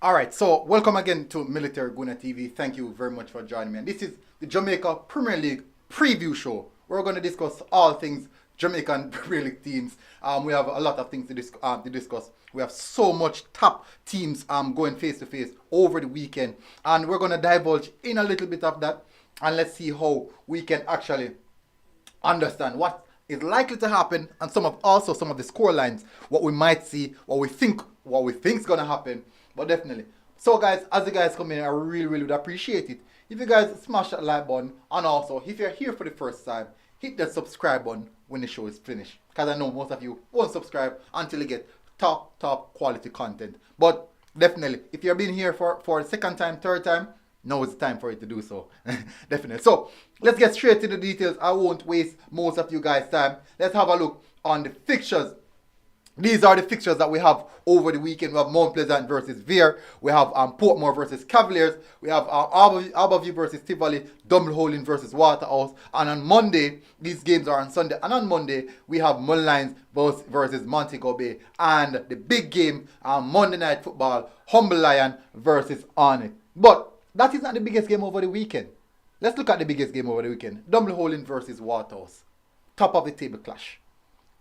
All right, so welcome again to Military Guna TV. Thank you very much for joining me. And this is the Jamaica Premier League preview show. We're going to discuss all things Jamaican Premier League teams. We have a lot of things to discuss. We have so much top teams going face to face over the weekend, and we're going to divulge in a little bit of that, and let's see how we can actually understand what is likely to happen and some of the score lines, what we might see, what we think is gonna happen. But definitely. So guys, as you guys come in, I really would appreciate it if you guys smash that like button, and also if you're here for the first time, hit that subscribe button when the show is finished. Because I know most of you won't subscribe until you get top quality content. But definitely, if you've been here for a second time, third time, now is the time for you to do so. Definitely. So let's get straight to the details. I won't waste most of you guys' time. Let's have a look on the fixtures. These are the fixtures that we have over the weekend. We have Mon Pleasant versus Veer. We have Portmore versus Cavaliers. We have Aberview versus Tivoli. Dumbleholing versus Waterhouse. And on Monday, these games are on Sunday. And on Monday, we have Mullines versus Montego Bay. And the big game, Monday Night Football, Humble Lion versus Arnett. But that is not the biggest game over the weekend. Let's look at the biggest game over the weekend. Dumbleholing versus Waterhouse. Top of the table clash.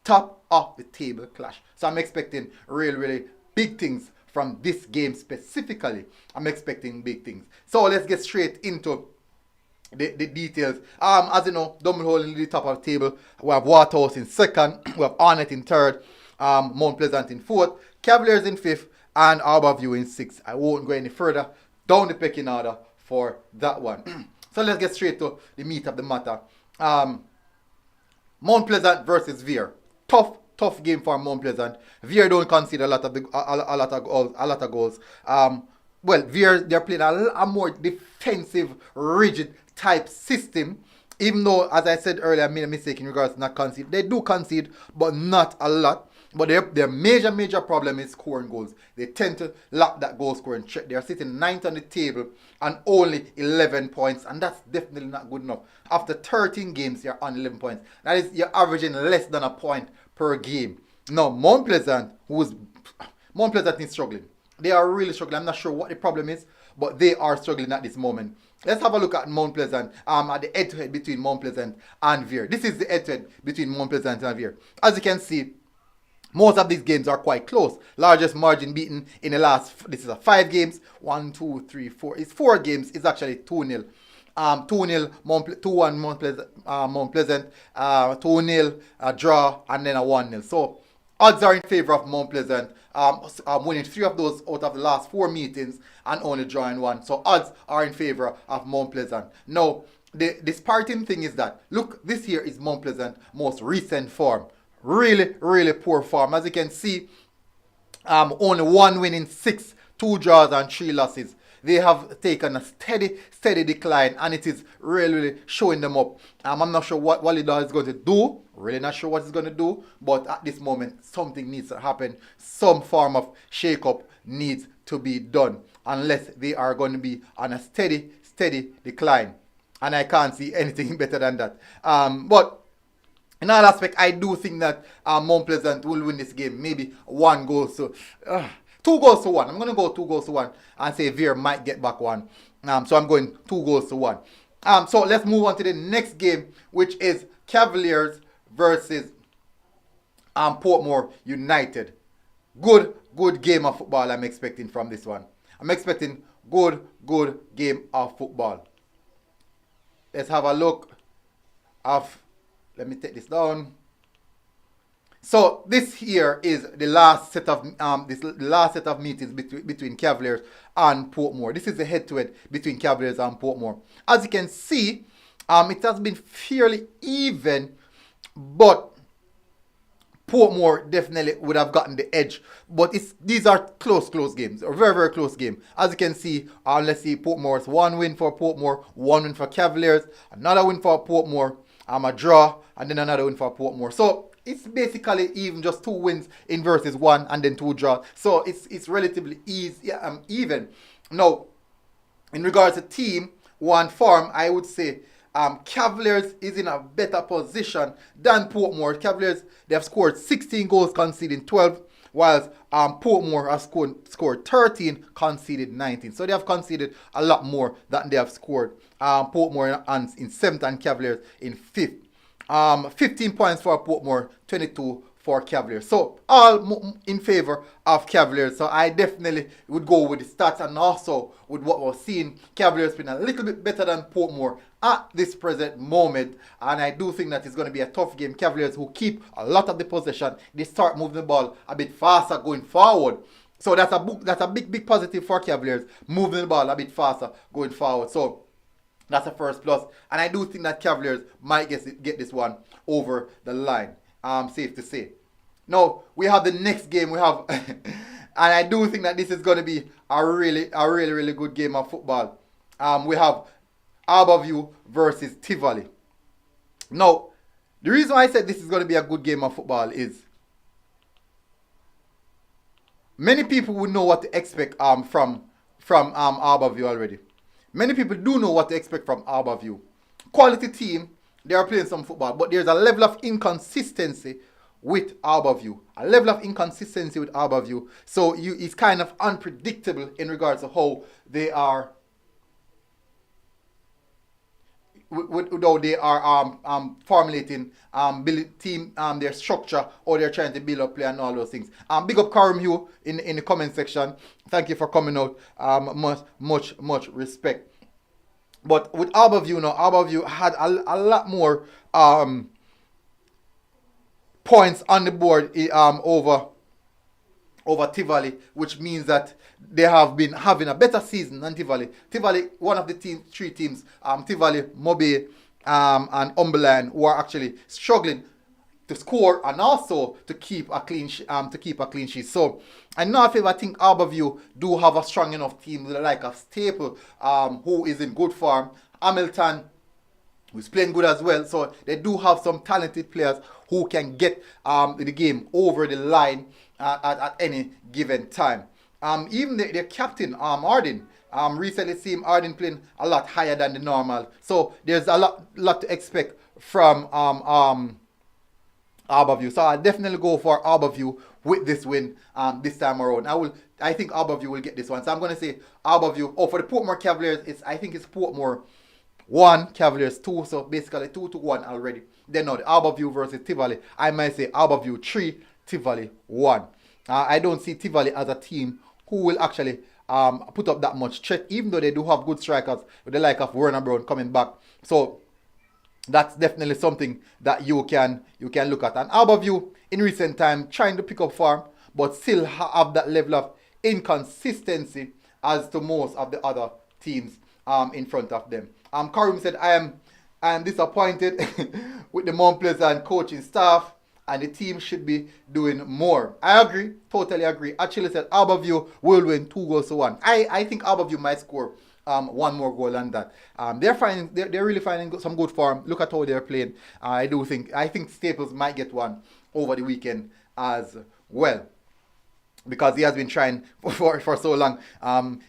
Top of the table clash. So I'm expecting really big things from this game specifically. I'm expecting big things. So let's get straight into the details. As you know, Dumbledore in the top of the table. We have Waterhouse in second. We have Arnett in third. Mount Pleasant in fourth. Cavaliers in fifth. And Aberview in sixth. I won't go any further down the pecking order for that one. So let's get straight to the meat of the matter. Mount Pleasant versus Veer. Tough game for Mount Pleasant. Veer don't concede a lot of goals. Well, Veer, they're playing a more defensive, rigid type system. Even though, as I said earlier, I made a mistake in regards to not concede. They do concede, but not a lot. But their major problem is scoring goals. They tend to lack that goal scoring check. They are sitting ninth on the table and only 11 points. And that's definitely not good enough. After 13 games, you're on 11 points. That is, you're averaging less than a point per game. Now, Mount Pleasant is struggling. They are really struggling. I'm not sure what the problem is, but they are struggling at this moment. Let's have a look at Mount Pleasant, at the head-to-head between Mount Pleasant and Veer. This is the head-to-head between Mount Pleasant and Veer. As you can see, most of these games are quite close. Largest margin beaten in the last, this is a 5 games. 1, 2, 3, 4. It's 4 games. It's actually 2-0. 2-0, 2-1 Mount Pleasant, 2-0, a draw, and then a 1-0. So, odds are in favor of Mount Pleasant, winning 3 of those out of the last 4 meetings and only drawing 1. So, odds are in favor of Mount Pleasant. Now, the disparaging thing is that, look, this here is Mount Pleasant's most recent form. Really poor form. As you can see, only 1 win in 6, 2 draws and 3 losses. They have taken a steady decline, and it is really showing them up. I'm not sure what Walida is going to do. Really not sure what he's going to do. But at this moment, something needs to happen. Some form of shake-up needs to be done. Unless they are going to be on a steady decline. And I can't see anything better than that. But in all aspects, I do think that Mount Pleasant will win this game. Maybe 1 goal to 2 goals to 1. I'm going to go 2 goals to 1 and say Veer might get back 1. So I'm going 2 goals to 1. So let's move on to the next game, which is Cavaliers versus Portmore United. Good game of football I'm expecting from this one. I'm expecting good game of football. Let's have a look of... Let me take this down. So this here is the last set of meetings between Cavaliers and Portmore. This is the head-to-head between Cavaliers and Portmore. As you can see, it has been fairly even, but Portmore definitely would have gotten the edge. But these are close games, or very close game. As you can see, let's see, Portmore's 1 win for Portmore, 1 win for Cavaliers, another win for Portmore, a draw, and then another win for Portmore. So it's basically even, just 2 wins in versus 1 and then 2 draws. So it's relatively even. Now, in regards to team 1 form, I would say Cavaliers is in a better position than Portmore. Cavaliers, they have scored 16 goals, conceding 12. whilst Portmore has scored 13, conceded 19. So they have conceded a lot more than they have scored. Portmore in 7th and Cavaliers in 5th. 15 points for Portmore, 22 for Cavaliers. So all in favor of Cavaliers. So I definitely would go with the stats, and also with what we're seeing. Cavaliers been a little bit better than Portmore at this present moment, and I do think that it's going to be a tough game. Cavaliers, who keep a lot of the possession, they start moving the ball a bit faster going forward. So that's a big positive for Cavaliers, moving the ball a bit faster going forward. So that's a first plus, and I do think that Cavaliers might get this one over the line. Safe to say. Now we have the next game. We have, and I do think that this is going to be a really good game of football. We have Harbourview versus Tivoli. Now, the reason why I said this is going to be a good game of football is many people would know what to expect from Harbourview already. Many people do know what to expect from Harbourview. Quality team, they are playing some football, but there's a level of inconsistency with Harbourview. So it's kind of unpredictable in regards to how they are formulating team their structure, or they're trying to build up play and all those things. Big up Karim Hugh in the comment section. Thank you for coming out. Much respect. But with Harbourview now, Harbourview had a lot more points on the board over Tivoli, which means that they have been having a better season than Tivoli. Tivoli, one of the three teams, Tivoli, Mobe, and Umberland, who are actually struggling to score and also to keep a clean sheet. So I know if I think Harbourview do have a strong enough team with the like of Staple, who is in good form, Hamilton, who's playing good as well. So they do have some talented players who can get the game over the line at any given time. Even their captain, Arden, recently seen Arden playing a lot higher than the normal. So there's a lot to expect from Harbourview. So I'll definitely go for Harbourview with this win this time around. I think Harbourview will get this one. So I'm going to say Harbourview. Oh, for the Portmore Cavaliers, I think it's Portmore 1, Cavaliers 2. So basically 2-1 already. Then now the Harbourview versus Tivoli, I might say Harbourview 3, Tivoli 1. I don't see Tivoli as a team who will actually put up that much threat, even though they do have good strikers with the like of Werner Brown coming back. So that's definitely something that you can look at. And Harbourview in recent time trying to pick up form, but still have that level of inconsistency as to most of the other teams in front of them. Karim said, I am disappointed with the Mon Pleasant coaching staff, and the team should be doing more. I agree, totally agree. Actually said Harbourview will win 2-1. I think Harbourview might score one more goal than that. They're really finding some good form. Look at how they're playing. I think Staples might get one over the weekend as well, because he has been trying for so long.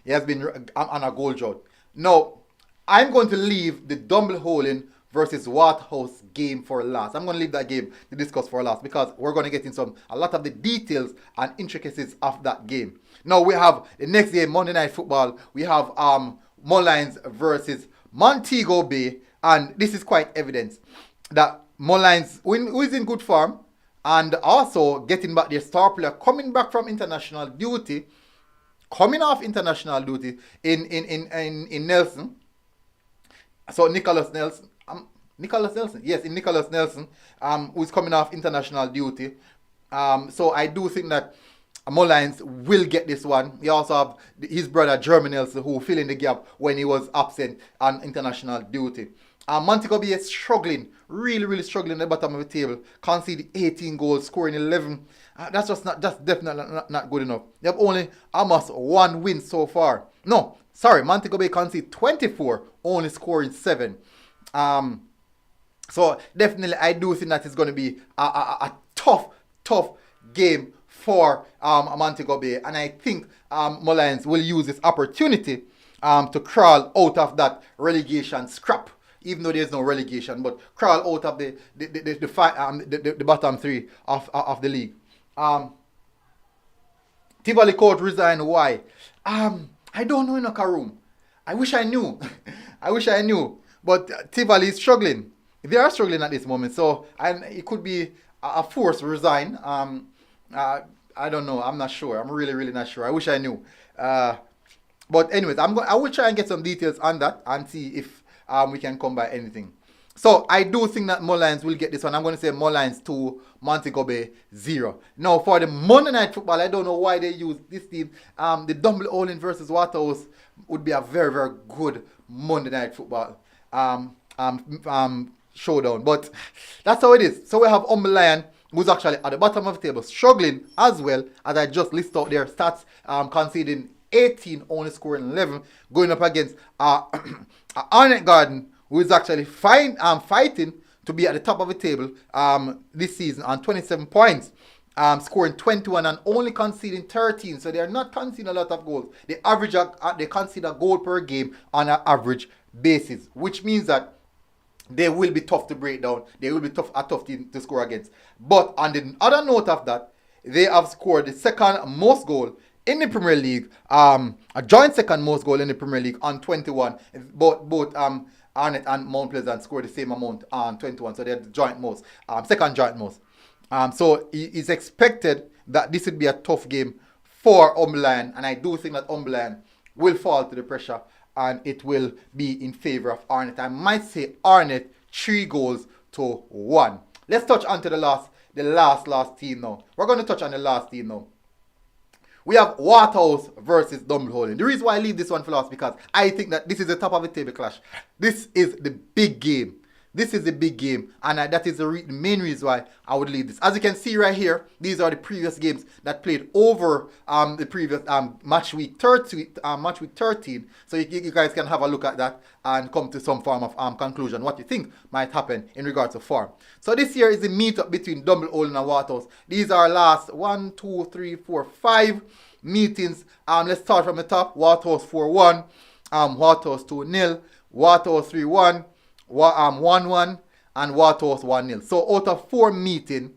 He has been on a goal drought. Now, I'm going to leave the Dumble Holing versus Waterhouse game for last. I'm going to leave that game to discuss for last, because we're going to get in a lot of the details and intricacies of that game. Now we have the next game, Monday Night Football. We have Mullines versus Montego Bay, and this is quite evident that Mullines, who is in good form, and also getting back their star player, coming back from international duty, coming off international duty in Nelson. So Nicholas Nelson, who's coming off international duty. So I do think that Mullines will get this one. He also have his brother Jeremy Nelson, who fill in the gap when he was absent on international duty. Montego Bay is struggling, really struggling at the bottom of the table. Conceded 18 goals, scoring 11. That's definitely not good enough. They have only almost one win so far. No, sorry, Montego Bay conceded 24, only scoring 7. So definitely I do think that it's going to be a tough game for Montego Bay, and I think Mullines will use this opportunity to crawl out of that relegation scrap, even though there's no relegation, but crawl out of the bottom 3 of the league. Tivoli coach resigned. Why? I don't know in a room. I wish I knew. I wish I knew. But Tivoli is struggling. They are struggling at this moment. So and it could be a force to resign. I don't know. I'm not sure. I'm really, really not sure. I wish I knew. But anyways, I will try and get some details on that and see if we can come by anything. So I do think that Mullines will get this one. I'm going to say Mullines 2, Montego Bay 0. Now for the Monday Night Football, I don't know why they use this team. The Dublin versus Waterhouse would be a very, very good Monday Night Football showdown. But that's how it is. So we have Lion, who's actually at the bottom of the table, struggling as well, as I just list out their stats, conceding 18, only scoring 11, going up against Arnett Garden, who is actually fighting to be at the top of the table this season on 27 points, scoring 21 and only conceding 13. So they are not conceding a lot of goals. They concede a goal per game on an average basis, which means that they will be tough to break down. They will be a tough team to score against. But on the other note of that, they have scored the second most goal in the Premier League, a joint second most goal in the Premier League on 21. Both Arnett and Mon Pleasant scored the same amount on 21, so they're the joint most, second joint most. So it's expected that this would be a tough game for Lion, and I do think that Lion will fall to the pressure, and it will be in favor of Arnett. I might say Arnett 3-1. Let's touch on to the last team now. We're going to touch on the last team now. We have Waterhouse versus Dumbleholing. The reason why I leave this one for last because I think that this is the top of the table clash. This is the big game. This is the big game, and that is the main reason why I would leave this. As you can see right here, these are the previous games that played over the previous match week 13. So you guys can have a look at that and come to some form of conclusion what you think might happen in regards to form. So this here is the meet-up between Dumbleholing and Waterhouse. These are last 1, 2, 3, 4, 5 meetings. Let's start from the top. Waterhouse 4-1, Waterhouse 2-0, Waterhouse 3-1. 1-1 and Waterhouse 1-0. So out of 4 meetings,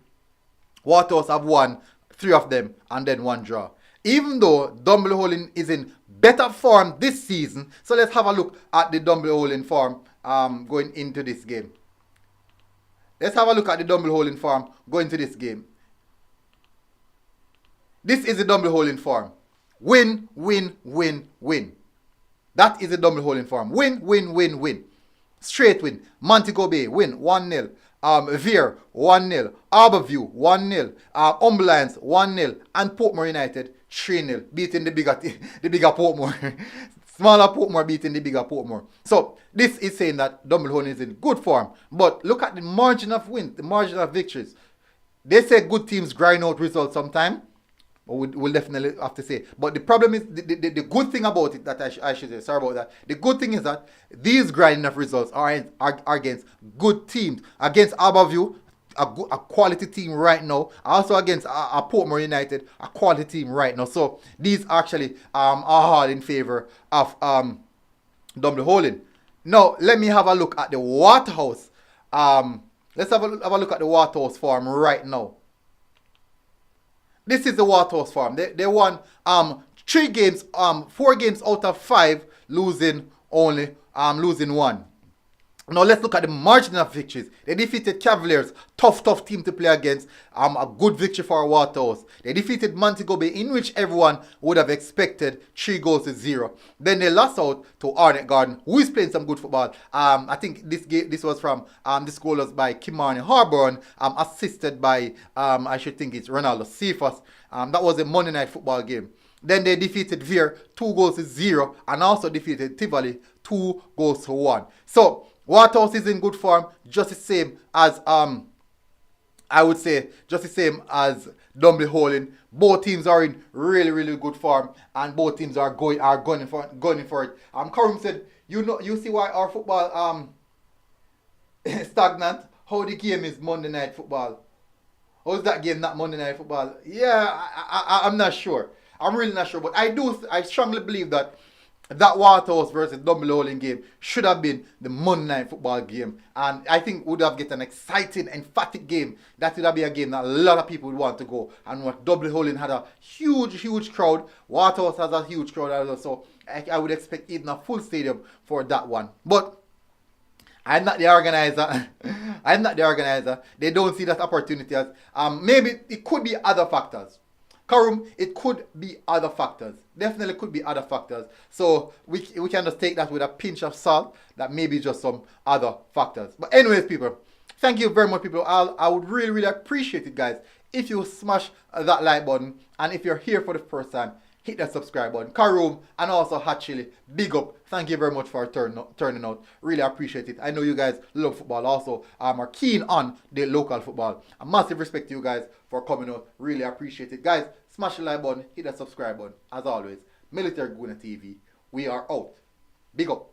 Waterhouse have won 3 of them and then 1 draw. Even though Dumbleholing is in better form this season, so let's have a look at the Dumbleholing form going into this game. Let's have a look at the Dumbleholing form going to this game. This is the Dumbleholing form. Win, win, win, win. That is the Dumbleholing form. Win, win, win, win. Straight win. Montego Bay win 1-0. Veer 1-0. Arborview 1-0. Umberlands 1-0. And Portmore United 3-0. Beating the bigger Portmore. Smaller Portmore beating the bigger Portmore. So this is saying that Dumbleholing is in good form. But look at the margin of wins, the margin of victories. They say good teams grind out results sometime. We'll definitely have to say. But the problem is, the good thing about it, that I should say, sorry about that. The good thing is that these grinding of results are against good teams. Against Arborview, a quality team right now. Also against a Portmore United, a quality team right now. So these actually are hard in favor of Dumbleholing. Now, let me have a look at the Waterhouse. Let's have a look at the Waterhouse form right now. This is the Waterhouse form. They won 4 games out of 5, losing 1. Now let's look at the margin of victories. They defeated Cavaliers, tough team to play against. A good victory for Waterhouse. They defeated Montego Bay, in which everyone would have expected 3-0. Then they lost out to Arnett Garden, who is playing some good football. I think this was from this goal was by Kimani Harborn, assisted by I should think it's Ronaldo Cephas. That was a Monday Night Football game. Then they defeated Veer 2-0 and also defeated Tivoli 2-1. So Waterhouse is in good form, just the same as I would say just the same as Dumbleholing. Both teams are in really good form, and both teams are going for it. Karim said, you see why our football stagnant? How the game is Monday Night Football? How is that game not Monday Night Football? Yeah, I'm not sure. I'm really not sure, but I strongly believe that that Waterhouse versus Double Howling game should have been the Monday night football game. And I think would have get an exciting, emphatic game. That would have been a game that a lot of people would want to go. And what Double Howling had a huge crowd. Waterhouse has a huge crowd as well. So I would expect even a full stadium for that one. But I'm not the organizer. I'm not the organizer. They don't see that opportunity as maybe it could be other factors. Karum, it could be other factors. Definitely could be other factors. So we can just take that with a pinch of salt. That may be just some other factors. But anyways, people, thank you very much, people. I would really appreciate it, guys, if you smash that like button. And if you're here for the first time, hit that subscribe button. Karum and also Hot Chili, big up. Thank you very much for turning out. Really appreciate it. I know you guys love football also. Are keen on the local football. A massive respect to you guys for coming out. Really appreciate it. Guys, smash the like button, hit that subscribe button. As always, Military Guna TV. We are out. Big up.